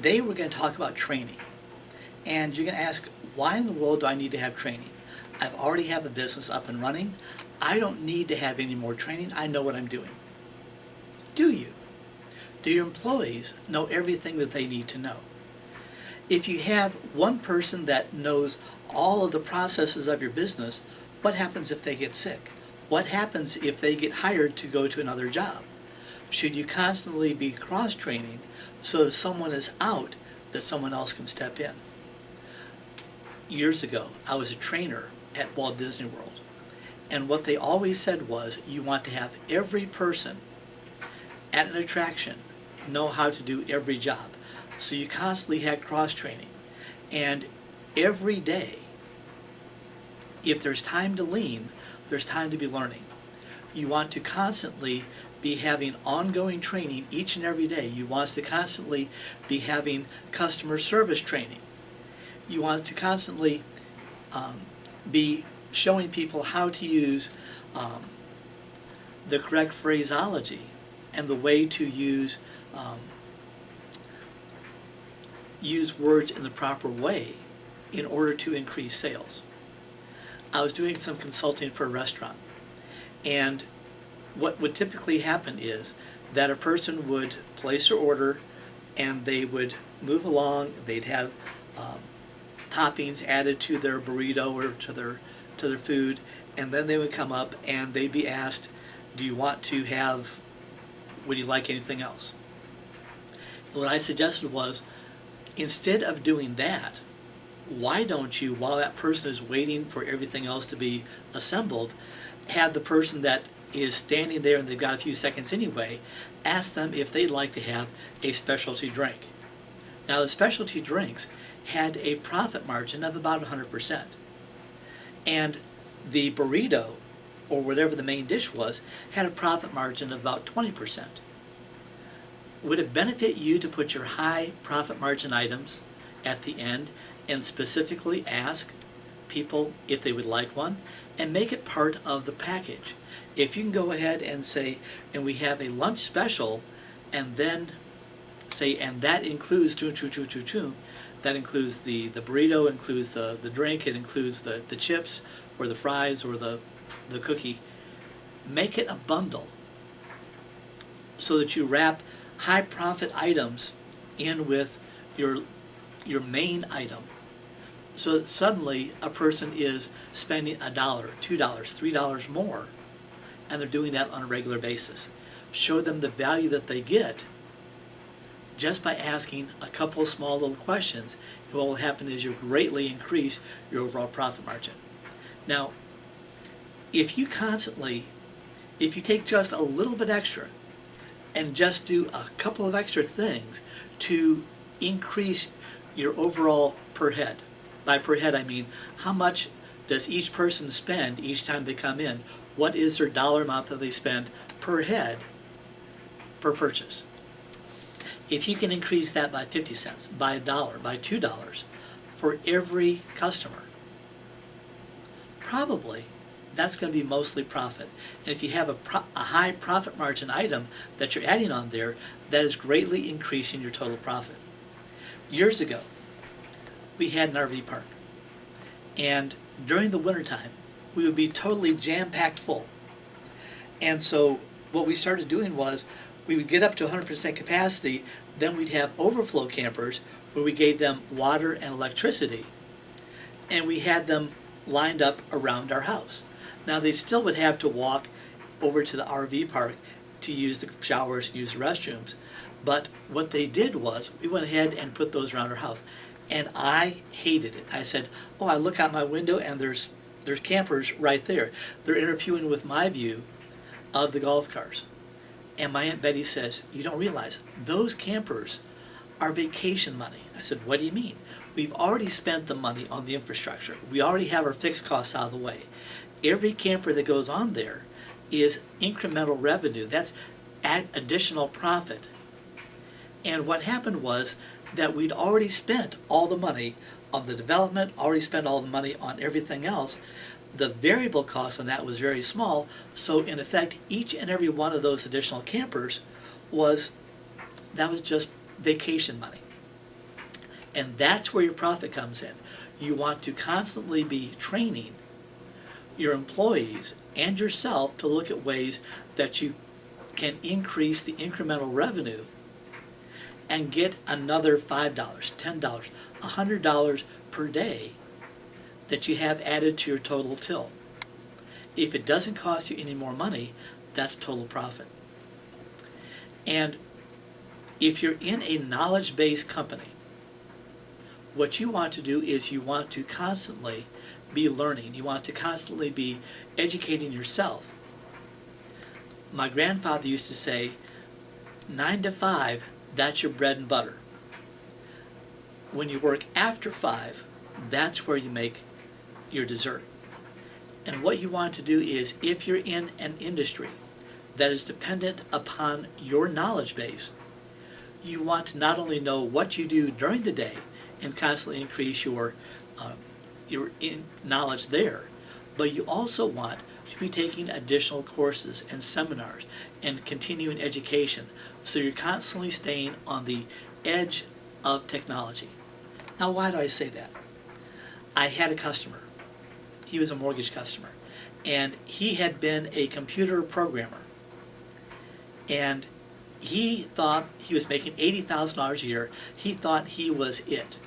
Today we're going to talk about training. And you're going to ask, why in the world do I need to have training? I've already have a business up and running. I don't need to have any more training. I know what I'm doing. Do you? Do your employees know everything that they need to know? If you have one person that knows all of the processes of your business, what happens if they get sick? What happens if they get hired to go to another job? Should you constantly be cross-training so if someone is out, that someone else can step in? Years ago, I was a trainer at Walt Disney World, and what they always said was, you want to have every person at an attraction know how to do every job. So you constantly had cross-training, and every day, if there's time to lean, there's time to be learning. You want to constantly be having ongoing training each and every day. You want to constantly be having customer service training. You want to constantly be showing people how to use the correct phraseology and the way to use words in the proper way in order to increase sales. I was doing some consulting for a restaurant, and what would typically happen is that a person would place their order and they would move along. They'd have toppings added to their burrito or to their food, and then they would come up and they'd be asked, do you want to have, would you like anything else? And what I suggested was, instead of doing that, why don't you, while that person is waiting for everything else to be assembled, have the person that is standing there and they've got a few seconds anyway, ask them if they'd like to have a specialty drink. Now, the specialty drinks had a profit margin of about 100%. And the burrito, or whatever the main dish was, had a profit margin of about 20%. Would it benefit you to put your high profit margin items at the end and specifically ask people if they would like one, and make it part of the package? If you can go ahead and say, and we have a lunch special, and then say, and that includes that includes the burrito, includes the drink, it includes the chips or the fries or the cookie. Make it a bundle so that you wrap high profit items in with your main item, so that suddenly a person is spending $1, $2, $3 more, and they're doing that on a regular basis. Show them the value that they get just by asking a couple of small little questions. And what will happen is you'll greatly increase your overall profit margin. Now, if you take just a little bit extra and just do a couple of extra things to increase your overall per head. By per head, I mean how much does each person spend each time they come in? What is their dollar amount that they spend per head per purchase? If you can increase that by 50 cents, by $1, by $2 for every customer, probably that's going to be mostly profit. And if you have a high profit margin item that you're adding on there, that is greatly increasing your total profit. Years ago, we had an RV park, and during the wintertime, we would be totally jam-packed full. And so what we started doing was, we would get up to 100% capacity, then we'd have overflow campers where we gave them water and electricity, and we had them lined up around our house. Now, they still would have to walk over to the RV park to use the showers, use the restrooms, but what they did was, we went ahead and put those around our house. And I hated it. I said, oh, I look out my window and there's campers right there. They're interfering with my view of the golf cars. And my Aunt Betty says, you don't realize, those campers are vacation money. I said, what do you mean? We've already spent the money on the infrastructure. We already have our fixed costs out of the way. Every camper that goes on there is incremental revenue. That's additional profit. And what happened was that we'd already spent all the money on the development, already spent all the money on everything else. The variable cost on that was very small, so in effect, each and every one of those additional campers was just vacation money. And that's where your profit comes in. You want to constantly be training your employees and yourself to look at ways that you can increase the incremental revenue and get another $5, $10, $100 per day that you have added to your total till. If it doesn't cost you any more money, that's total profit. And if you're in a knowledge-based company, what you want to do is you want to constantly be learning. You want to constantly be educating yourself. My grandfather used to say, 9 to 5, that's your bread and butter. When you work after 5, that's where you make your dessert. And what you want to do is, if you're in an industry that is dependent upon your knowledge base, you want to not only know what you do during the day and constantly increase your knowledge there, but you also want to be taking additional courses and seminars and continuing education, so you're constantly staying on the edge of technology. Now, why do I say that? I had a customer. He was a mortgage customer, and he had been a computer programmer, and he thought he was making $80,000 a year. He thought he was it.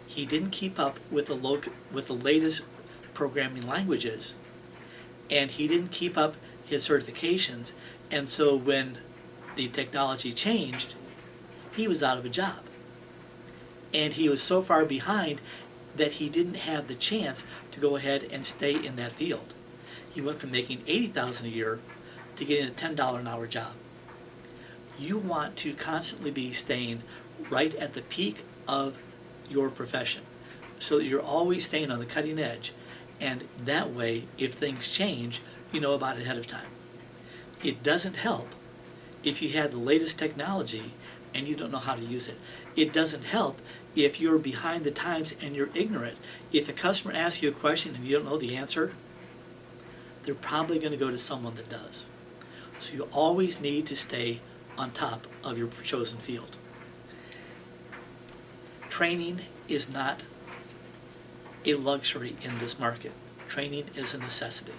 He didn't keep up with the latest programming languages, and he didn't keep up his certifications, and so when the technology changed, he was out of a job. And he was so far behind that he didn't have the chance to go ahead and stay in that field. He went from making $80,000 a year to getting a $10 an hour job. You want to constantly be staying right at the peak of your profession, so that you're always staying on the cutting edge, and that way, if things change, you know about it ahead of time. It doesn't help if you have the latest technology and you don't know how to use it. It doesn't help if you're behind the times and you're ignorant. If a customer asks you a question and you don't know the answer, they're probably going to go to someone that does. So you always need to stay on top of your chosen field. Training is not a luxury in this market. Training is a necessity.